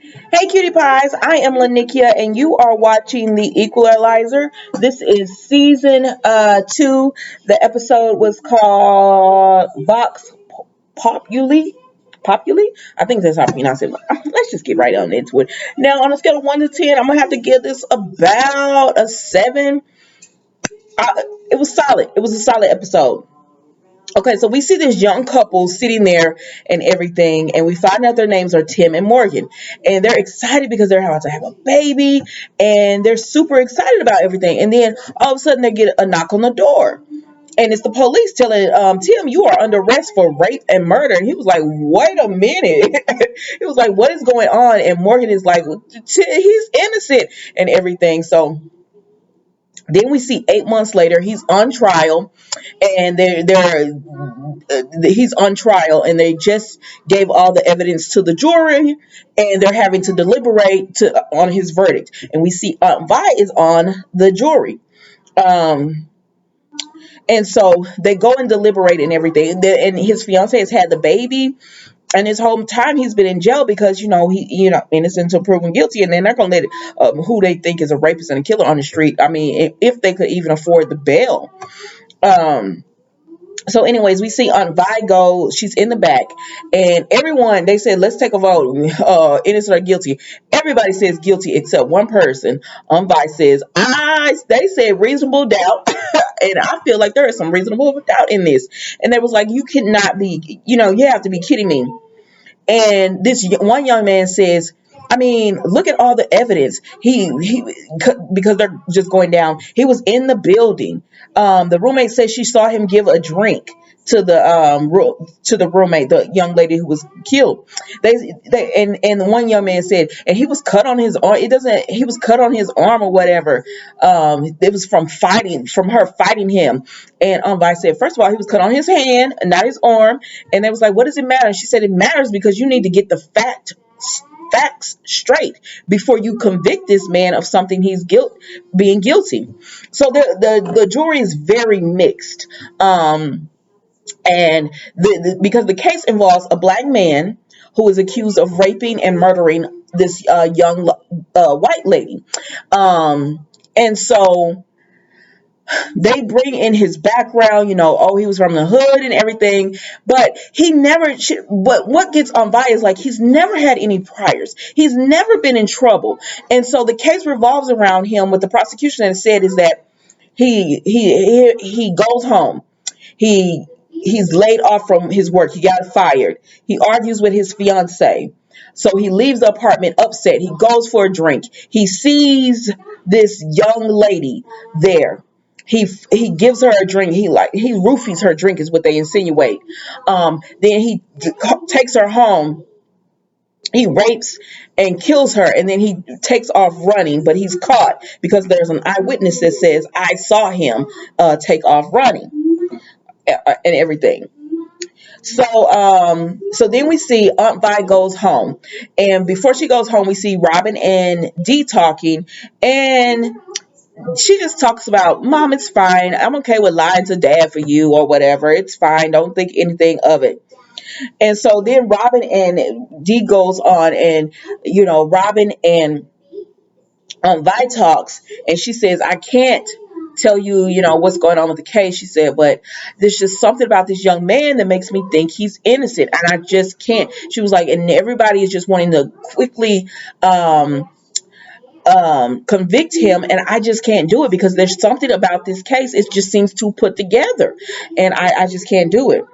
Hey cutie pies, I am Lanikia and you are watching the Equalizer. This is season 2. The episode was called Vox Populi. Populi? I think that's how I pronounce it. Let's just get right on into it. Now, on a scale of 1 to 10, I'm going to have to give this about a 7. It was solid. It was a solid episode. Okay, so we see this young couple sitting there and everything, and we find out their names are Tim and Morgan, and they're excited because they're about to have a baby, and they're super excited about everything. And then all of a sudden, they get a knock on the door, and it's the police telling Tim, "You are under arrest for rape and murder." And he was like, "Wait a minute!" He was like, "What is going on?" And Morgan is like, "He's innocent," and everything. So then we see 8 months later, he's on trial, and he's on trial, and they just gave all the evidence to the jury, and they're having to deliberate on his verdict. And we see Aunt Vi is on the jury. Um, and so they go and deliberate and everything. And his fiance has had the baby, and his whole time he's been in jail because he innocent until proven guilty, and then they're gonna let who they think is a rapist and a killer on the street. I mean, if they could even afford the bail. Um, so anyways, we see Aunt Vi go, she's in the back, and everyone, they said, let's take a vote, innocent or guilty. Everybody says guilty except one person. Aunt Vi says, they said reasonable doubt. And I feel like there is some reasonable doubt in this. And they was like, you cannot be, you have to be kidding me. And this one young man says, I mean, look at all the evidence. He because they're just going down. He was in the building. The roommate says she saw him give a drink to the roommate, the young lady who was killed. And the one young man said, and he was cut on his arm. He was cut on his arm or whatever. It was from her fighting him. And Vice said, first of all, he was cut on his hand, not his arm. And they was like, what does it matter? And she said, it matters because you need to get the facts straight before you convict this man of something being guilty. So the jury is very mixed. And because the case involves a black man who is accused of raping and murdering this young white lady. And so they bring in his background, he was from the hood and everything, but he never, but what gets on by is like, he's never had any priors. He's never been in trouble. And so the case revolves around him. What the prosecution has said is that he goes home. He's laid off from his work. He got fired. He argues with his fiance. So he leaves the apartment upset. He goes for a drink. He sees this young lady there. He gives her a drink. He roofies her drink is what they insinuate. Then he takes her home. He rapes and kills her, and then he takes off running, but he's caught because there's an eyewitness that says, I saw him take off running and everything. So then we see Aunt Vi goes home, and before she goes home, we see Robin and Dee talking, and she just talks about, Mom, it's fine. I'm okay with lying to Dad for you or whatever. It's fine. Don't think anything of it. And so then Robin and Dee goes on, and Robin and Vi talks, and she says, I can't tell you, what's going on with the case. She said, but there's just something about this young man that makes me think he's innocent, and I just can't. She was like, and everybody is just wanting to quickly convict him, and I just can't do it because there's something about this case. It just seems too put together, and I just can't do it.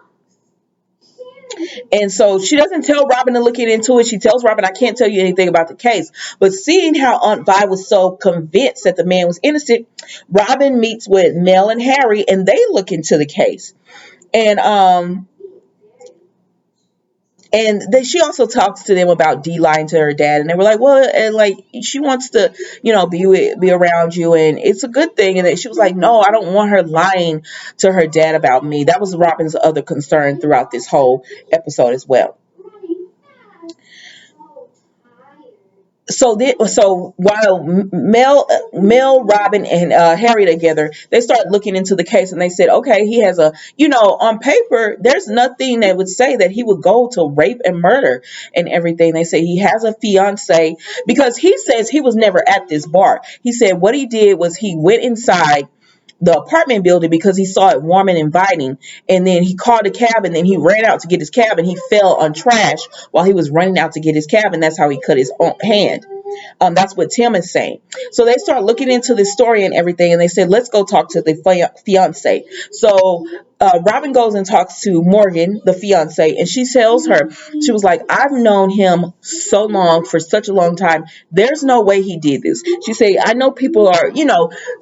And so she doesn't tell Robin to look into it. She tells Robin, I can't tell you anything about the case. But seeing how Aunt Vi was so convinced that the man was innocent, Robin meets with Mel and Harry, and they look into the case. And she also talks to them about Dee lying to her dad, and they were like, well, and like, she wants to, be around you, and it's a good thing. And she was like, no, I don't want her lying to her dad about me. That was Robin's other concern throughout this whole episode as well. so while Mel, Robin, and Harry together, they started looking into the case, and they said, okay, he has a, on paper, there's nothing that would say that he would go to rape and murder and everything. They say he has a fiance, because he says he was never at this bar. He said what he did was he went inside the apartment building because he saw it warm and inviting, and then he called a cab, and then he ran out to get his cab, and he fell on trash while he was running out to get his cab, and that's how he cut his own hand. That's what Tim is saying. So they start looking into this story and everything, and they said, let's go talk to the fiance. So Robin goes and talks to Morgan, the fiance, and she tells her, she was like, I've known him so long, for such a long time. There's no way he did this. She said, I know people are,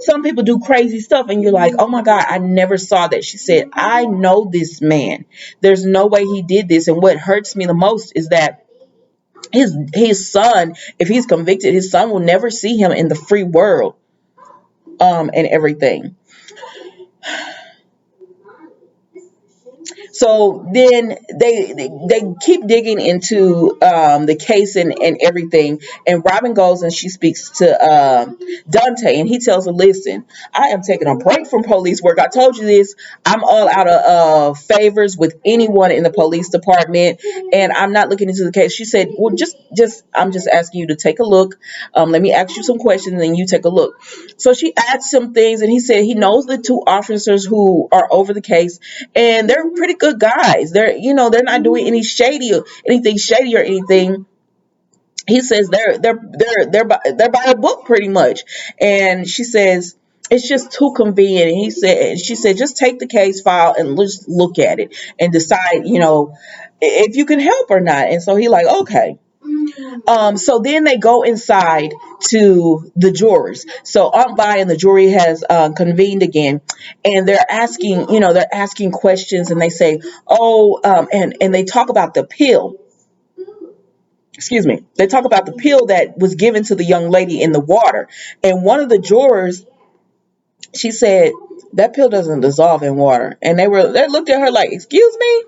some people do crazy stuff, and you're like, oh my God, I never saw that. She said, I know this man. There's no way he did this. And what hurts me the most is that his son, if he's convicted, his son will never see him in the free world, and everything. So then they keep digging into the case and everything. And Robin goes and she speaks to Dante, and he tells her, listen, I am taking a break from police work. I told you this. I'm all out of favors with anyone in the police department, and I'm not looking into the case. She said, well, just I'm just asking you to take a look. Let me ask you some questions, and then you take a look. So she asked some things, and he said he knows the two officers who are over the case, and they're pretty good guys. They're not doing anything shady or anything. He says they're by a book pretty much. And she says it's just too convenient. And she said, just take the case file and just look at it and decide, if you can help or not. And so he like, okay. So then they go inside to the jurors. So Aunt Vi and the jury has convened again, and they're asking questions, and they say, oh, and they talk about the pill. Excuse me. They talk about the pill that was given to the young lady in the water, and one of the jurors, she said that pill doesn't dissolve in water, and they looked at her like, excuse me.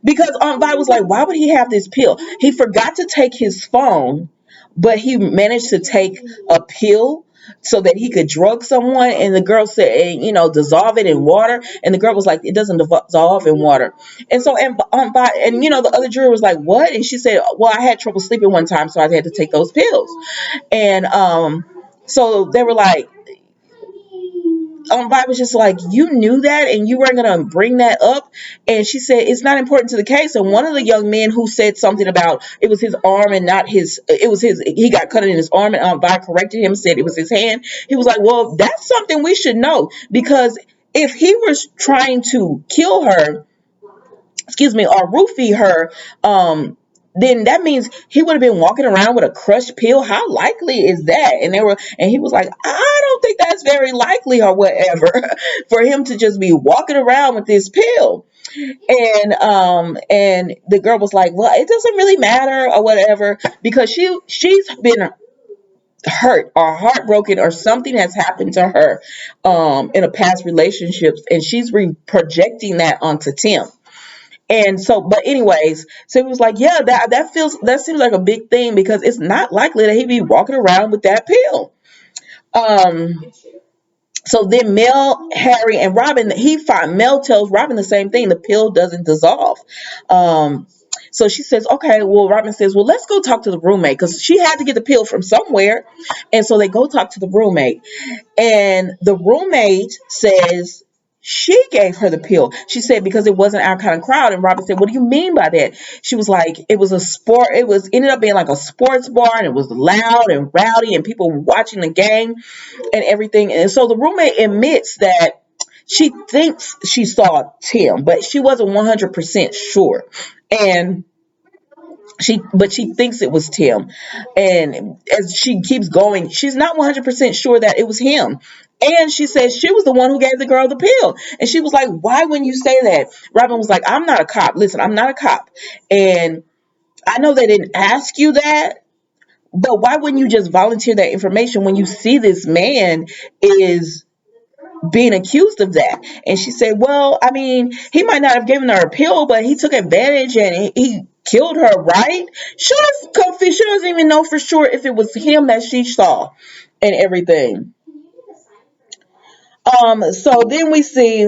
Because Aunt Vi was like, why would he have this pill? He forgot to take his phone, but he managed to take a pill so that he could drug someone. And the girl said, dissolve it in water. And the girl was like, it doesn't dissolve in water. And so Aunt Vi, and the other juror was like, what? And she said, well, I had trouble sleeping one time, so I had to take those pills. And so they were like, Vi was just like, you knew that and you weren't going to bring that up. And she said, it's not important to the case. And one of the young men who said something about it was his arm and not he got cut in his arm, and Vi corrected him, said it was his hand. He was like, well, that's something we should know, because if he was trying to kill her, excuse me, or roofie her, then that means he would have been walking around with a crushed pill. How likely is that? And he was like, I don't think that's very likely or whatever for him to just be walking around with this pill. And the girl was like, well, it doesn't really matter or whatever, because she's been hurt or heartbroken, or something has happened to her in a past relationships, and she's projecting that onto Tim. And so, but anyways, so he was like, yeah, that seems like a big thing, because it's not likely that he'd be walking around with that pill. So then Mel, Harry, and Robin, Mel tells Robin the same thing. The pill doesn't dissolve. So she says, okay, well, Robin says, well, let's go talk to the roommate, because she had to get the pill from somewhere. And so they go talk to the roommate, and the roommate says, she gave her the pill. She said, because it wasn't our kind of crowd. And Robin said, what do you mean by that? She was like, it was a sport. Ended up being like a sports bar, and it was loud and rowdy, and people were watching the game and everything. And so the roommate admits that she thinks she saw Tim, but she wasn't 100% sure. And she thinks it was Tim. And as she keeps going, she's not 100% sure that it was him. And she says she was the one who gave the girl the pill. And she was like, why wouldn't you say that? Robin was like, I'm not a cop. Listen, I'm not a cop. And I know they didn't ask you that, but why wouldn't you just volunteer that information when you see this man is being accused of that? And she said, well, I mean, he might not have given her a pill, but he took advantage, and killed her, right? She was confused. She doesn't even know for sure if it was him that she saw and everything. So then we see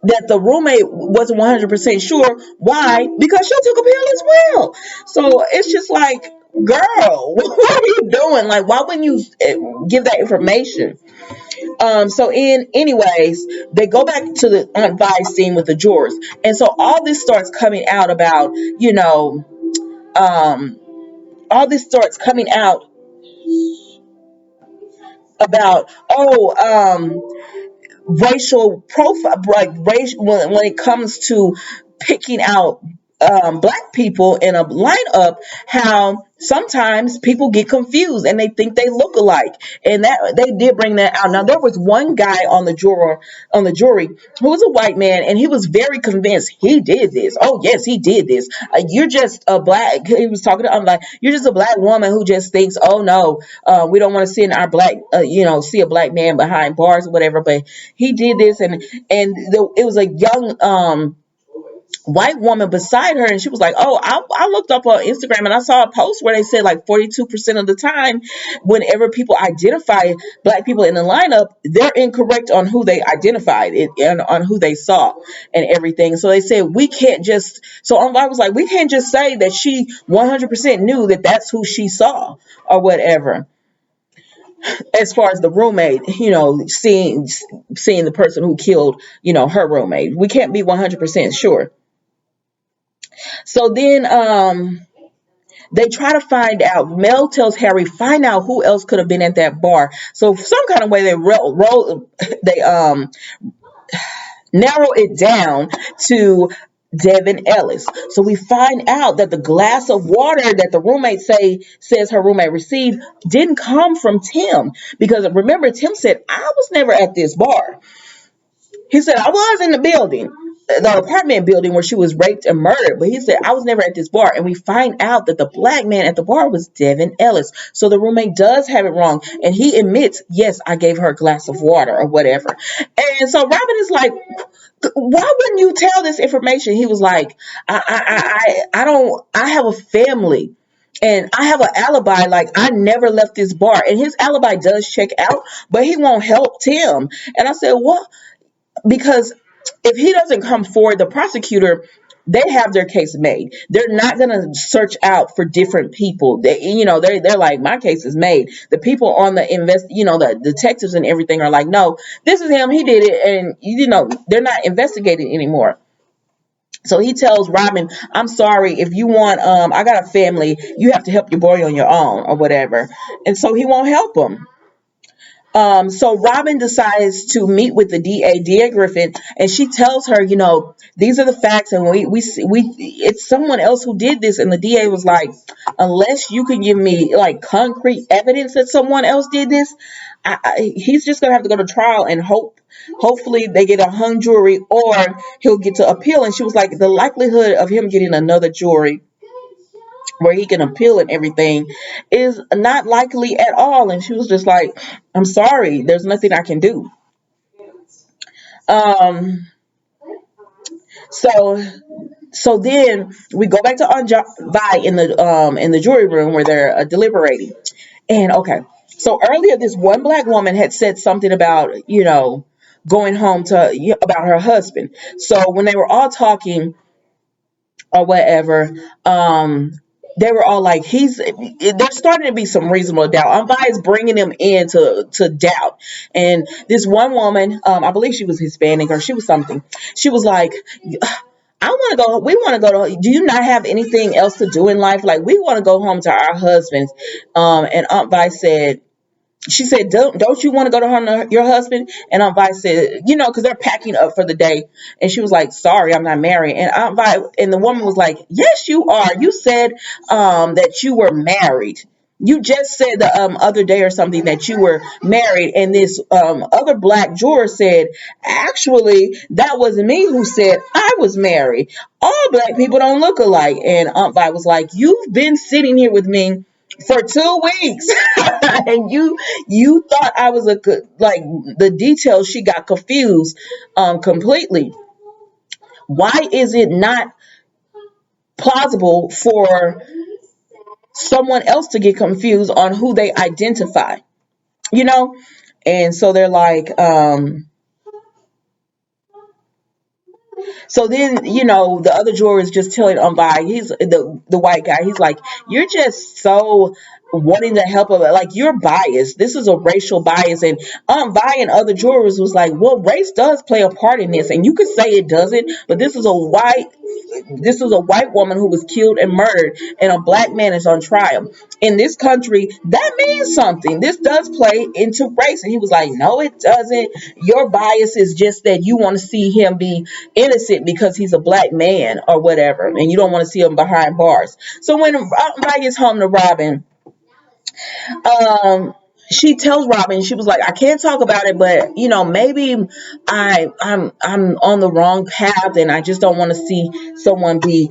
that the roommate wasn't 100% sure. Why? Because she took a pill as well. So it's just like, girl, what are you doing? Like, why wouldn't you give that information? So anyways, they go back to the Aunt Vi scene with the drawers. And so all this starts coming out about, um, all this starts coming out about, racial profile, like race, when it comes to picking out black people in a lineup, how sometimes people get confused and they think they look alike, and that they did bring that out. Now there was one guy on the jury who was a white man, and he was very convinced he did this. Oh yes, he did this. You're just a black. He was talking to, I'm like, you're just a black woman who just thinks, oh no, we don't want to see in our black, see a black man behind bars or whatever. But he did this, and it was a young white woman beside her, and she was like, oh, I looked up on Instagram and I saw a post where they said like 42% of the time whenever people identify black people in the lineup, they're incorrect on who they identified it and on who they saw and everything. So they said we can't just, so I was like, we can't just say that she 100% knew that that's who she saw or whatever. As far as the roommate, seeing the person who killed, her roommate, we can't be 100% sure. So then they try to find out. Mel tells Harry, find out who else could have been at that bar. So some kind of way they narrow it down to Devin Ellis. So we find out that the glass of water that the roommate says her roommate received didn't come from Tim, because remember, Tim said, I was never at this bar. He said, I was in the building, the apartment building where she was raped and murdered. But he said, I was never at this bar. And we find out that the black man at the bar was Devin Ellis. So the roommate does have it wrong. And he admits, yes, I gave her a glass of water or whatever. And so Robin is like, why wouldn't you tell this information? He was like, I don't, I have a family. And I have an alibi, like I never left this bar. And his alibi does check out, but he won't help Tim. And I said, what? Because if he doesn't come forward, the prosecutor, they have their case made. They're not going to search out for different people. They're like, my case is made. The people on the the detectives and everything are like, no, this is him. He did it. And, they're not investigating anymore. So he tells Robin, I'm sorry, if you want, I got a family, you have to help your boy on your own or whatever. And so he won't help him. So Robin decides to meet with the DA Griffin, and she tells her, these are the facts, and it's someone else who did this. And the DA was like, unless you can give me like concrete evidence that someone else did this, he's just gonna have to go to trial and hopefully they get a hung jury, or he'll get to appeal. And she was like, the likelihood of him getting another jury where he can appeal and everything is not likely at all. And she was just like, I'm sorry, there's nothing I can do. Um, so so then we go back to Aunt Vi in the jury room where they're deliberating. And okay, so earlier this one black woman had said something about, going home about her husband. So when they were all talking or whatever, they were all like, there's starting to be some reasonable doubt. Ambai is bringing them in to doubt. And this one woman, I believe she was Hispanic or she was something. She was like, we want to go to, do you not have anything else to do in life? Like, we want to go home to our husbands. And Aunt Vi said, she said, don't you want to go to your husband? And Aunt Vi said, because they're packing up for the day. And she was like, sorry, I'm not married. And Aunt Vi, and the woman was like, yes, you are. You said that you were married. You just said the other day or something that you were married. And this other black juror said, actually, that wasn't me who said I was married. All black people don't look alike. And Aunt Vi was like, you've been sitting here with me for 2 weeks and you thought I was like, the details, she got confused completely. Why is it not plausible for someone else to get confused on who they identify, you know? And so they're like, so then, the other juror is just telling Vi, he's the white guy, he's like, you're just so wanting to help him. Like, you're biased. This is a racial bias. And Vi and other jurors was like, well, race does play a part in this. And you could say it doesn't, but this is a white woman who was killed and murdered, and a black man is on trial. In this country, that means something. This does play into race. And he was like, no, it doesn't. Your bias is just that you want to see him be innocent because he's a black man or whatever, and you don't want to see him behind bars. So when Mike gets home to Robin, um, she tells Robin, she was like, I can't talk about it, but maybe I'm on the wrong path, and I just don't want to see someone be,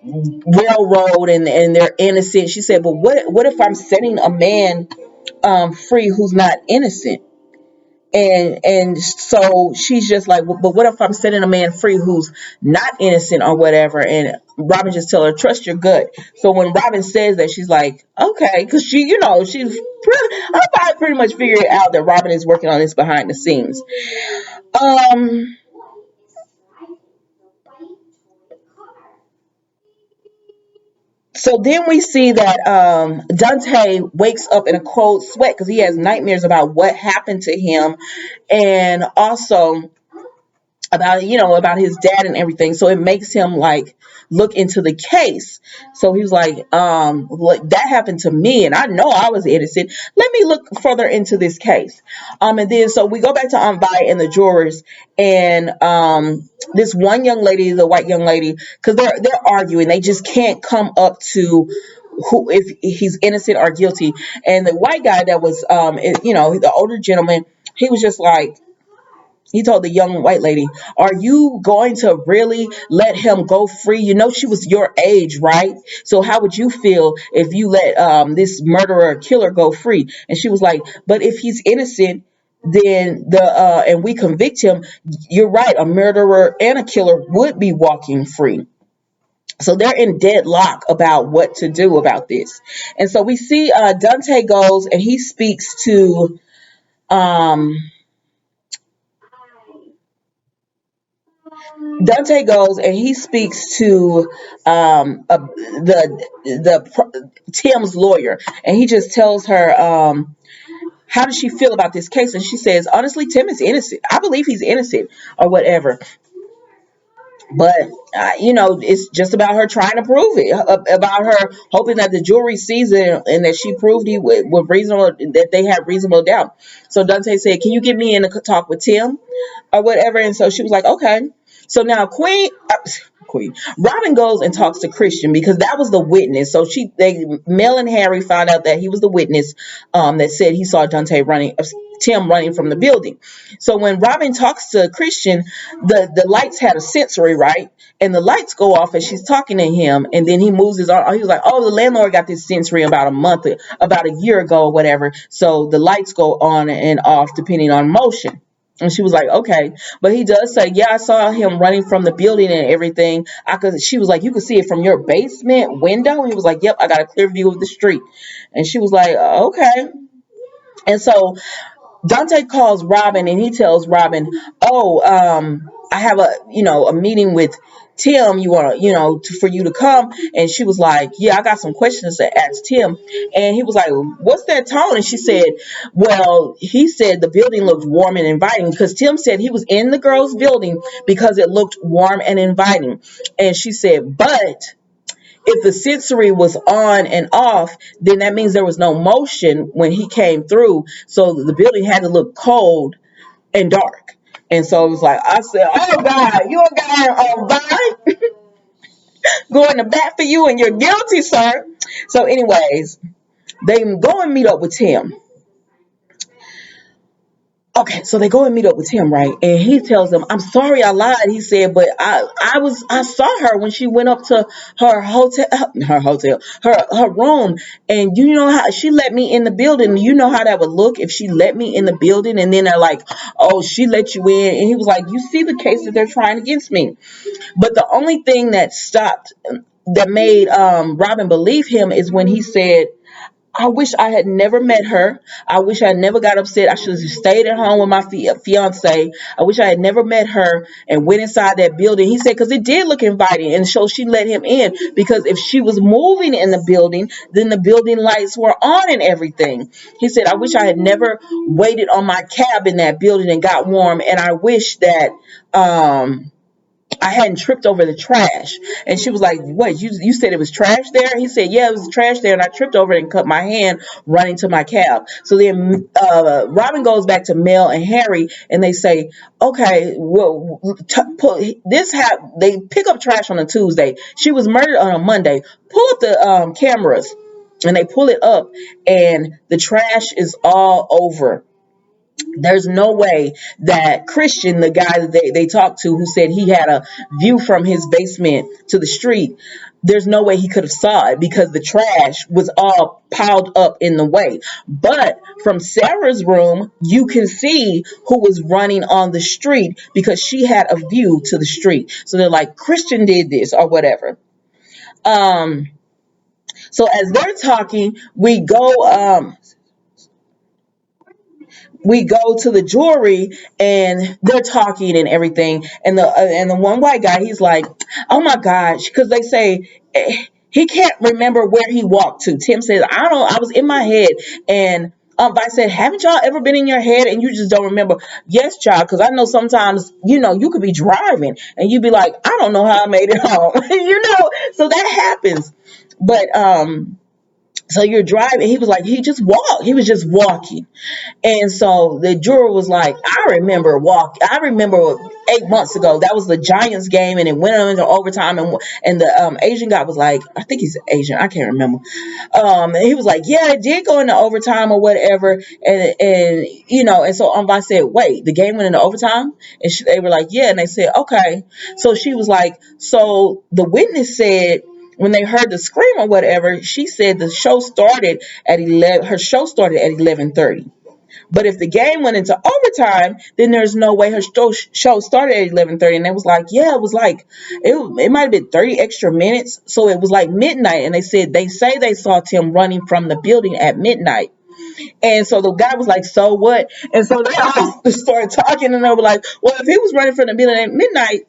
railroad, and they're innocent. She said, but what if I'm setting a man free who's not innocent? And so she's just like, well, but what if I'm setting a man free who's not innocent or whatever? And Robin just tell her, trust your gut. So when Robin says that, she's like, okay, because I pretty much figured out that Robin is working on this behind the scenes. Um, so then we see that Dante wakes up in a cold sweat because he has nightmares about what happened to him, and also about his dad and everything. So it makes him like look into the case. So he was like, look, that happened to me, and I know I was innocent. Let me look further into this case. And then so we go back to Aunt Vi and the jurors, and this one young lady, the white young lady, because they're arguing, they just can't come up to who, if he's innocent or guilty. And the white guy that was the older gentleman, he was just like, he told the young white lady, are you going to really let him go free? She was your age, right? So how would you feel if you let this murderer killer go free? And she was like, but if he's innocent, then and we convict him, you're right, a murderer and a killer would be walking free. So they're in deadlock about what to do about this. And so we see Dante goes and he speaks to um Dante goes and he speaks to Tim's lawyer, and he just tells her, how does she feel about this case? And she says, honestly, Tim is innocent. I believe he's innocent or whatever. But it's just about her trying to prove it, about her hoping that the jury sees it and that she proved he with reasonable, that they had reasonable doubt. So Dante said, can you get me in to talk with Tim or whatever? And so she was like, okay. So now Queen Robin goes and talks to Christian because that was the witness. So Mel and Harry found out that he was the witness that said he saw Tim running from the building. So when Robin talks to Christian, the lights had a sensory, right? And the lights go off as she's talking to him, and then he moves his arm. He was like, oh, the landlord got this sensory about a year ago or whatever. So the lights go on and off depending on motion. And she was like, okay. But he does say, yeah, I saw him running from the building and everything. She was like, you could see it from your basement window. He was like, yep, I got a clear view of the street. And she was like, okay. And so Dante calls Robin and he tells Robin, oh, I have a meeting with Tim. You want for you to come? And she was like, yeah, I got some questions to ask Tim. And he was like, what's that tone? And she said, well, he said the building looked warm and inviting, because Tim said he was in the girls' building because it looked warm and inviting. And she said, but if the sensory was on and off, then that means there was no motion when he came through. So the building had to look cold and dark. And so it was like, I said, oh God, you a guy on by going to bat for you and you're guilty, sir. So anyways, they go and meet up with Tim. Okay, so they go and meet up with Tim, right? And he tells them, "I'm sorry, I lied." He said, "But I saw her when she went up to her room, and you know how she let me in the building. You know how that would look if she let me in the building, and then they're like, oh, she let you in." And he was like, "You see the case that they're trying against me." But the only thing that stopped, that made Robin believe him, is when he said, "I wish I had never met her. I wish I had never got upset. I should have stayed at home with my fiance. I wish I had never met her and went inside that building." He said, because it did look inviting. And so she let him in, because if she was moving in the building, then the building lights were on and everything. He said, "I wish I had never waited on my cab in that building and got warm. And I wish that, I hadn't tripped over the trash." And she was like, "What? You said it was trash there?" He said, "Yeah, it was trash there, and I tripped over it and cut my hand running to my cab." So then Robin goes back to Mel and Harry, and they say, "Okay, well, they pick up trash on a Tuesday. She was murdered on a Monday. Pull up the cameras." And they pull it up, and the trash is all over. There's no way that Christian, the guy that they talked to, who said he had a view from his basement to the street, there's no way he could have saw it, because the trash was all piled up in the way. But from Sarah's room, you can see who was running on the street, because she had a view to the street. So they're like, Christian did this or whatever. Um, so as they're talking, we go to the jury, and they're talking and everything, and the one white guy, he's like, "Oh my gosh," because they say, he can't remember where he walked to. Tim says, "I don't, I was in my head." And I said, "Haven't y'all ever been in your head and you just don't remember?" "Yes, child, because I know sometimes, you could be driving and you'd be like, I don't know how I made it home." So that happens. But so you're driving. He was like, he just walked. He was just walking. And so the juror was like, I remember 8 months ago, that was the Giants game, and it went into overtime, and the Asian guy was like, I think he's Asian, I can't remember. And he was like, "Yeah, it did go into overtime or whatever." And so I said, "Wait, the game went into overtime?" And they were like, "Yeah." And they said, "Okay." So she was like, so the witness said, when they heard the scream or whatever, she said the show started at 11. Her show started at 11:30. But if the game went into overtime, then there's no way her show started at 11:30. And they was like, "Yeah, it was like, it might have been 30 extra minutes. So it was like midnight." And they said, they say they saw Tim running from the building at midnight. And so the guy was like, "So what?" And so they all started talking, and they were like, "Well, if he was running from the building at midnight,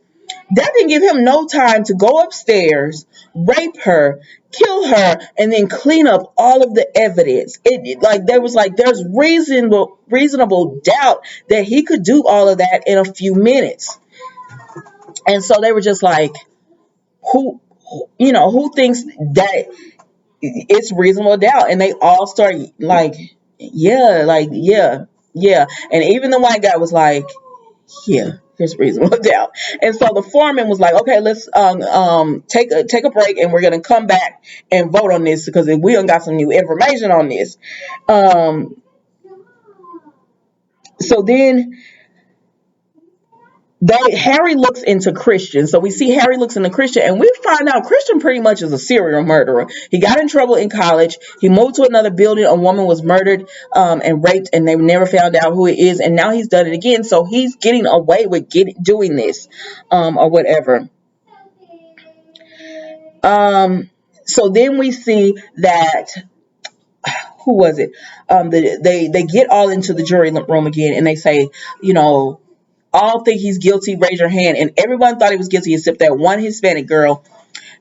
that didn't give him no time to go upstairs, rape her, kill her, and then clean up all of the evidence." Like, there was like, there's reasonable doubt that he could do all of that in a few minutes. And so they were just like, who thinks that it's reasonable doubt? And they all start like, yeah, like, yeah, yeah. And even the white guy was like, "Yeah, there's reasonable doubt." And so the foreman was like, "Okay, let's take a break, and we're gonna come back and vote on this, because we done got some new information on this." Um, so then Harry looks into Christian. So we see Harry looks into Christian, and we find out Christian pretty much is a serial murderer. He got in trouble in college. He moved to another building. A woman was murdered and raped, and they never found out who it is. And now he's done it again. So he's getting away with doing this, or whatever. So then we see that, who was it? They get all into the jury room again, and they say, all think he's guilty. Raise your hand. And everyone thought he was guilty except that one Hispanic girl,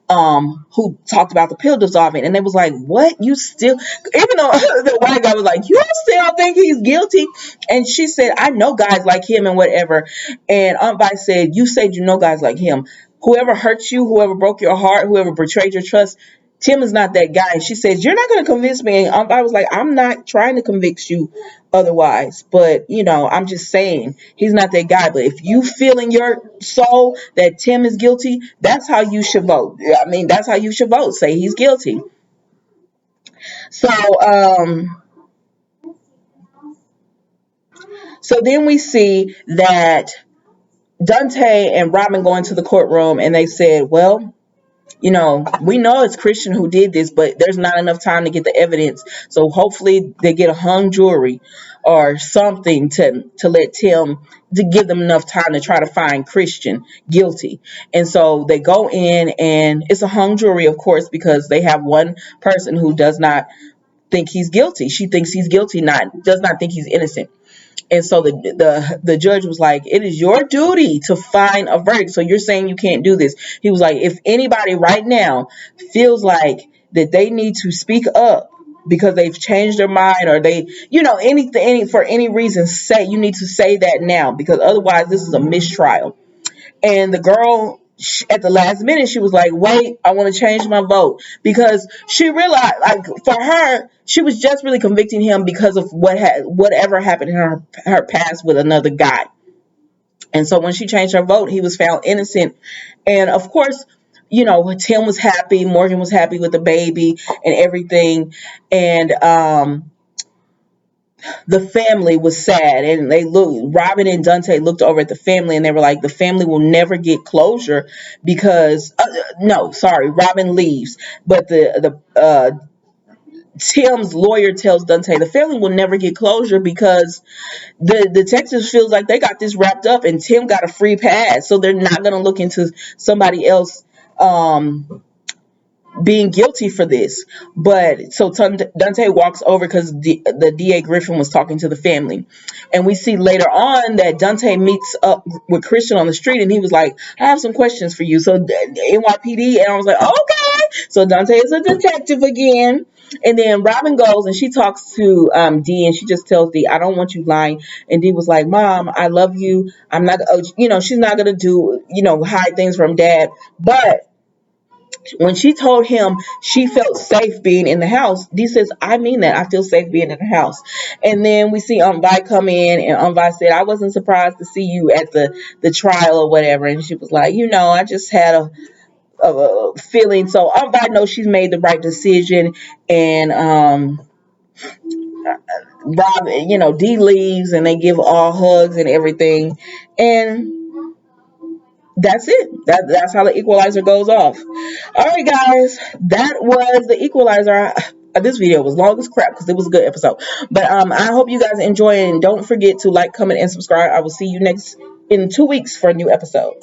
who talked about the pill dissolving, and they was like, "What? You still?" Even though the white guy was like, "You still think he's guilty?" And she said, "I know guys like him and whatever." And Aunt Vi said, "You said you know guys like him. Whoever hurt you, whoever broke your heart, whoever betrayed your trust, Tim is not that guy." And she says, "You're not going to convince me." And Aunt Vi was like, "I'm not trying to convince you otherwise, but I'm just saying he's not that guy. But if you feel in your soul that Tim is guilty, that's how you should vote. I mean, that's how you should vote. Say he's guilty." So So then we see that Dante and Robin go into the courtroom and they said, well, we know it's Christian who did this, but there's not enough time to get the evidence. So hopefully they get a hung jury or something to let Tim, to give them enough time to try to find Christian guilty. And so they go in and it's a hung jury, of course, because they have one person who does not think he's guilty. She thinks he's guilty, does not think he's innocent. And so the judge was like, it is your duty to find a verdict. So you're saying you can't do this. He was like, if anybody right now feels like that they need to speak up because they've changed their mind, or they, anything, for any reason, you need to say that now, because otherwise this is a mistrial. And the girl, at the last minute, she was like, wait, I want to change my vote, because she realized, like, for her, she was just really convicting him because of whatever happened in her past with another guy. And so when she changed her vote, he was found innocent. And of course, Tim was happy, Morgan was happy with the baby and everything. And the family was sad, and Robin and Dante looked over at the family and they were like, the family will never get closure because no, sorry, Robin leaves, but the Tim's lawyer tells Dante the family will never get closure because the detectives feels like they got this wrapped up and Tim got a free pass, so they're not going to look into somebody else being guilty for this. But so Dante walks over because the DA Griffin was talking to the family, and we see later on that Dante meets up with Christian on the street, and he was like, I have some questions for you. So NYPD, and I was like, okay. So Dante is a detective again. And then Robin goes and she talks to Dee, and she just tells Dee, I don't want you lying. And Dee was like, Mom, I love you. I'm not, she's not going to do, hide things from Dad. But when she told him she felt safe being in the house, Dee says, I mean that. I feel safe being in the house. And then we see Vi come in, and Vi said, I wasn't surprised to see you at the trial or whatever. And she was like, I just had a feeling. So Vi knows she's made the right decision. And Rob, Dee leaves, and they give all hugs and everything. And that's it. That's how the Equalizer goes off. All right, guys, that was the Equalizer. This video was long as crap because it was a good episode. But I hope you guys enjoy it, and don't forget to like, comment, and subscribe. I will see you in 2 weeks for a new episode.